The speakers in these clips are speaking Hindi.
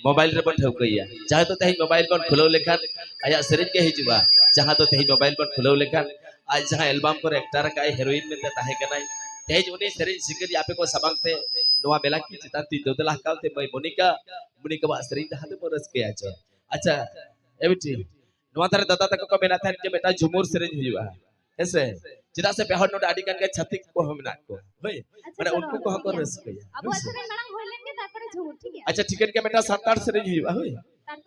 मोबाइल रे बन ठौकैया जहाँ तो तही मोबाइल बन खुलो लेखन आया सेरेंज के हिजुआ जहाँ तो तही मोबाइल बन खुलो लेखन आज जहाँ एल्बम को एक्टर का हेरोइन में ताहे कनाई तेज उन्हें सेरेंज सिकर यापे को सबंगते नोआ बेला की चिता ती दोदला कालते मैं मोनिका मोनिका बा सेरेंज हाते परस के आचा अच्छा एबिटी नोआ तारे दादा तक को मेना था के बेटा झुमुर सेरेंज हिजुआ ऐसे चिता से पेहर नोट आडी कान के छतिक को हमना को होय माने उनको को को रस के अब असरे मणंग होइलेन के तापरे झुमुर ठीक है अच्छा चिकन के बेटा सातार सेरेंज हिजुआ होय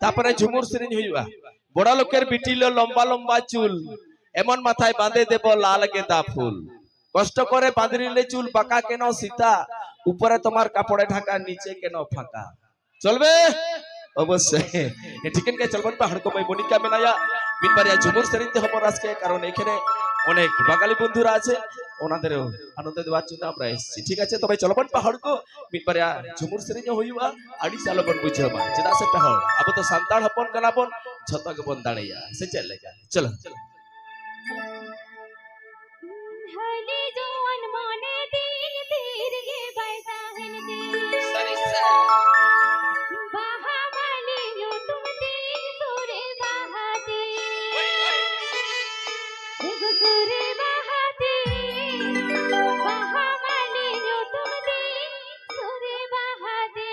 तापरे झुमुर सेरेंज हिजुआ बड़ा लोकेर बिटिलो लंबा लंबा चुल एमन माथाय बांधे देबो लाल गेंदा फूल कष्ट करे बांधरिले चुल बाका केन सीता ऊपरे तुम्हार कापड़े ढाका नीचे केन फाका चलबे अवश्य ঠিকন কে চলবন পাহাড় কো মই মনিকা মেনায়া মিনবারিয়া ঝুমুর সেরিতে হবো আজকে কারণ এখানে অনেক বাঙালি বন্ধুরা আছে ওনাদের আনন্দ দেওয়ার জন্য আমরা এসেছি ঠিক আছে তবে চলবন পাহাড় কো মিনবারিয়া ঝুমুর সেরিনে হইবা আড়ি চালবন বুঝবা যেটা আছে পাহাড় আবো তো সান্তাল হপন কানাবন ঝতক বন দাঁড়িয়া সে চলে যা চলো हले जो अनमाने दिल तीर गे बैसाहन दे सरिसा बाहा वाली लो तुम दिल सोरे बाहा दे देखो सोरे बाहा दे बाहा वाली लो तुम दिल सोरे बाहा दे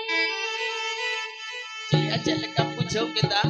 चल कब पूछो किता